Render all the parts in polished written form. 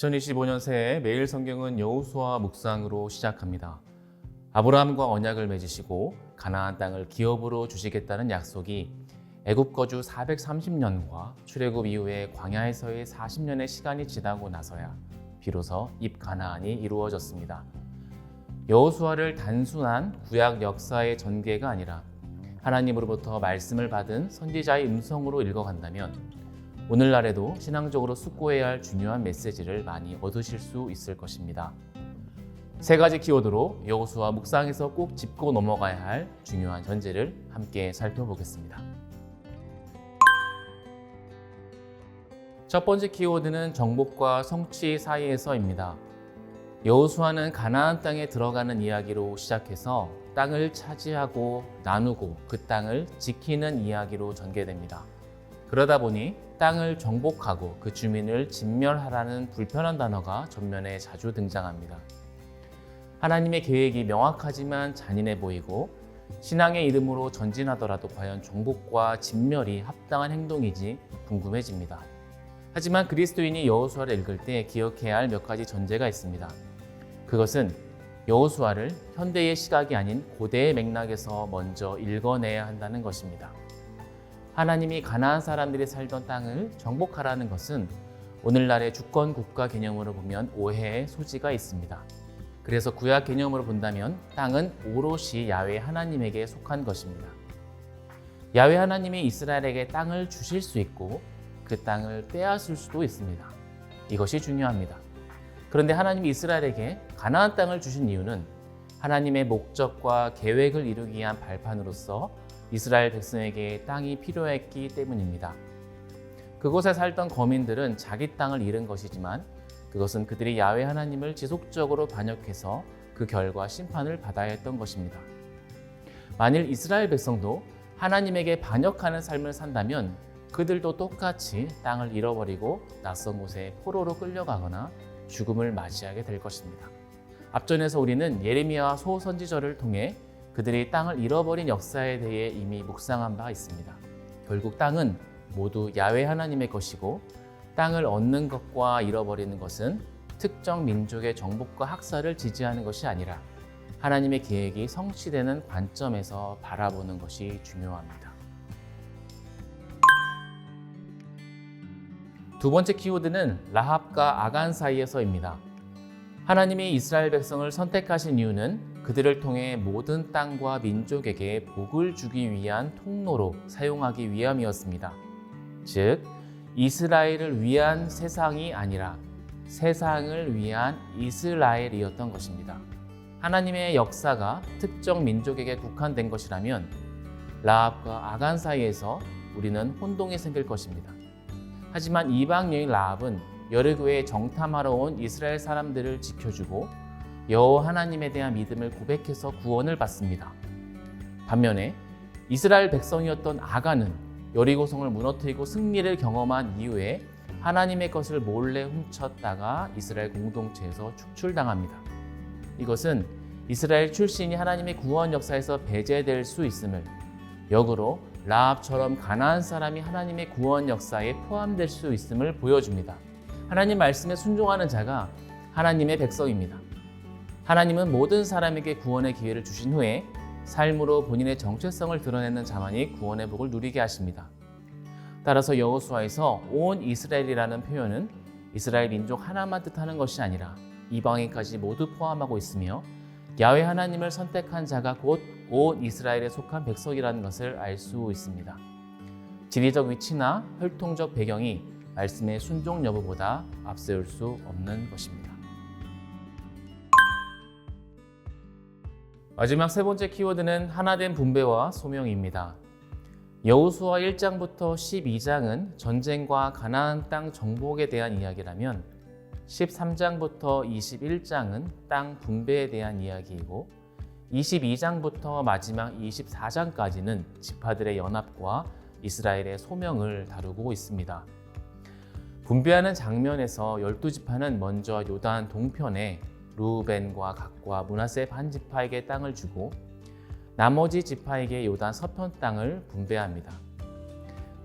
2025년 새해 매일 성경은 여호수아 묵상으로 시작합니다. 아브라함과 언약을 맺으시고 가나안 땅을 기업으로 주시겠다는 약속이 애굽 거주 430년과 출애굽 이후에 광야에서의 40년의 시간이 지나고 나서야 비로소 입가나안이 이루어졌습니다. 여호수아를 단순한 구약 역사의 전개가 아니라 하나님으로부터 말씀을 받은 선지자의 음성으로 읽어간다면 오늘날에도 신앙적으로 숙고해야 할 중요한 메시지를 많이 얻으실 수 있을 것입니다. 세 가지 키워드로 여호수아 묵상에서 꼭 짚고 넘어가야 할 중요한 전제를 함께 살펴보겠습니다. 첫 번째 키워드는 정복과 성취 사이에서입니다. 여호수아는 가나안 땅에 들어가는 이야기로 시작해서 땅을 차지하고 나누고 그 땅을 지키는 이야기로 전개됩니다. 그러다 보니 땅을 정복하고 그 주민을 진멸하라는 불편한 단어가 전면에 자주 등장합니다. 하나님의 계획이 명확하지만 잔인해 보이고 신앙의 이름으로 전진하더라도 과연 정복과 진멸이 합당한 행동이지 궁금해집니다. 하지만 그리스도인이 여호수아를 읽을 때 기억해야 할 몇 가지 전제가 있습니다. 그것은 여호수아를 현대의 시각이 아닌 고대의 맥락에서 먼저 읽어내야 한다는 것입니다. 하나님이 가나안 사람들이 살던 땅을 정복하라는 것은 오늘날의 주권 국가 개념으로 보면 오해의 소지가 있습니다. 그래서 구약 개념으로 본다면 땅은 오롯이 야훼 하나님에게 속한 것입니다. 야훼 하나님이 이스라엘에게 땅을 주실 수 있고 그 땅을 빼앗을 수도 있습니다. 이것이 중요합니다. 그런데 하나님이 이스라엘에게 가나안 땅을 주신 이유는 하나님의 목적과 계획을 이루기 위한 발판으로서 이스라엘 백성에게 땅이 필요했기 때문입니다. 그곳에 살던 거민들은 자기 땅을 잃은 것이지만 그것은 그들이 야훼 하나님을 지속적으로 반역해서 그 결과 심판을 받아야 했던 것입니다. 만일 이스라엘 백성도 하나님에게 반역하는 삶을 산다면 그들도 똑같이 땅을 잃어버리고 낯선 곳에 포로로 끌려가거나 죽음을 맞이하게 될 것입니다. 앞전에서 우리는 예레미야와 소선지자를 통해 그들이 땅을 잃어버린 역사에 대해 이미 묵상한 바 있습니다. 결국 땅은 모두 야훼 하나님의 것이고 땅을 얻는 것과 잃어버리는 것은 특정 민족의 정복과 학살을 지지하는 것이 아니라 하나님의 계획이 성취되는 관점에서 바라보는 것이 중요합니다. 두 번째 키워드는 라합과 아간 사이에서입니다. 하나님이 이스라엘 백성을 선택하신 이유는 그들을 통해 모든 땅과 민족에게 복을 주기 위한 통로로 사용하기 위함이었습니다. 즉, 이스라엘을 위한 세상이 아니라 세상을 위한 이스라엘이었던 것입니다. 하나님의 역사가 특정 민족에게 국한된 것이라면 라합과 아간 사이에서 우리는 혼동이 생길 것입니다. 하지만 이방 여인 라합은 여리고에 정탐하러 온 이스라엘 사람들을 지켜주고 여호와 하나님에 대한 믿음을 고백해서 구원을 받습니다. 반면에 이스라엘 백성이었던 아간은 여리고성을 무너뜨리고 승리를 경험한 이후에 하나님의 것을 몰래 훔쳤다가 이스라엘 공동체에서 축출당합니다. 이것은 이스라엘 출신이 하나님의 구원 역사에서 배제될 수 있음을, 역으로 라합처럼 가나안 사람이 하나님의 구원 역사에 포함될 수 있음을 보여줍니다. 하나님 말씀에 순종하는 자가 하나님의 백성입니다. 하나님은 모든 사람에게 구원의 기회를 주신 후에 삶으로 본인의 정체성을 드러내는 자만이 구원의 복을 누리게 하십니다. 따라서 여호수아에서 온 이스라엘이라는 표현은 이스라엘 민족 하나만 뜻하는 것이 아니라 이방인까지 모두 포함하고 있으며 야훼 하나님을 선택한 자가 곧 온 이스라엘에 속한 백성이라는 것을 알 수 있습니다. 지리적 위치나 혈통적 배경이 말씀의 순종 여부보다 앞세울 수 없는 것입니다. 마지막 세 번째 키워드는 하나된 분배와 소명입니다. 여호수아 1장부터 12장은 전쟁과 가나안 땅 정복에 대한 이야기라면 13장부터 21장은 땅 분배에 대한 이야기이고 22장부터 마지막 24장까지는 지파들의 연합과 이스라엘의 소명을 다루고 있습니다. 분배하는 장면에서 12지파는 먼저 요단 동편에 르우벤과 갓과 므낫세 반 지파에게 땅을 주고 나머지 지파에게 요단 서편 땅을 분배합니다.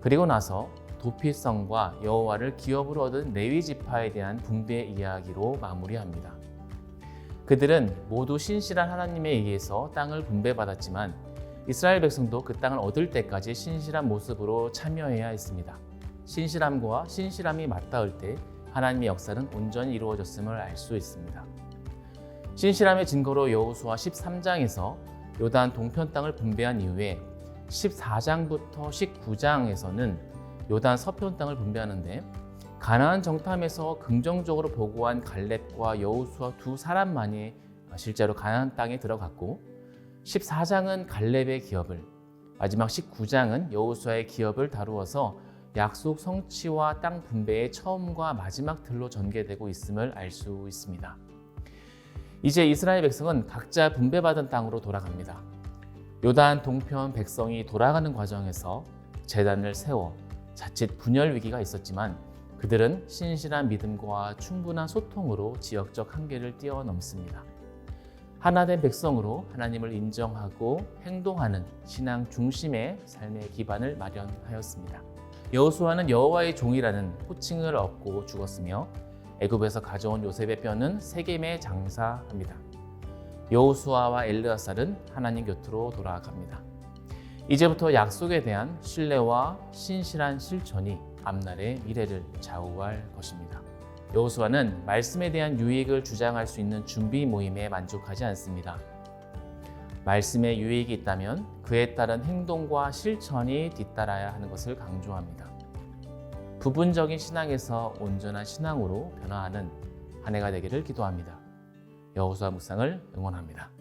그리고 나서 도피성과 여호와를 기업으로 얻은 레위 지파에 대한 분배 이야기로 마무리합니다. 그들은 모두 신실한 하나님에 의해서 땅을 분배받았지만 이스라엘 백성도 그 땅을 얻을 때까지 신실한 모습으로 참여해야 했습니다. 신실함과 신실함이 맞닿을 때 하나님의 역사는 온전히 이루어졌음을 알 수 있습니다. 신실함의 증거로 여호수아 13장에서 요단 동편 땅을 분배한 이후에 14장부터 19장에서는 요단 서편 땅을 분배하는데 가나안 정탐에서 긍정적으로 보고한 갈렙과 여호수아 두 사람만이 실제로 가나안 땅에 들어갔고 14장은 갈렙의 기업을, 마지막 19장은 여호수아의 기업을 다루어서 약속 성취와 땅 분배의 처음과 마지막 틀로 전개되고 있음을 알 수 있습니다. 이제 이스라엘 백성은 각자 분배받은 땅으로 돌아갑니다. 요단 동편 백성이 돌아가는 과정에서 제단을 세워 자칫 분열 위기가 있었지만 그들은 신실한 믿음과 충분한 소통으로 지역적 한계를 뛰어넘습니다. 하나된 백성으로 하나님을 인정하고 행동하는 신앙 중심의 삶의 기반을 마련하였습니다. 여호수아는 여호와의 종이라는 호칭을 얻고 죽었으며 애굽에서 가져온 요셉의 뼈는 세겜에 장사합니다. 여호수아와 엘르아살은 하나님 곁으로 돌아갑니다. 이제부터 약속에 대한 신뢰와 신실한 실천이 앞날의 미래를 좌우할 것입니다. 여호수아는 말씀에 대한 유익을 주장할 수 있는 준비 모임에 만족하지 않습니다. 말씀에 유익이 있다면 그에 따른 행동과 실천이 뒤따라야 하는 것을 강조합니다. 부분적인 신앙에서 온전한 신앙으로 변화하는 한 해가 되기를 기도합니다. 여호수아 묵상을 응원합니다.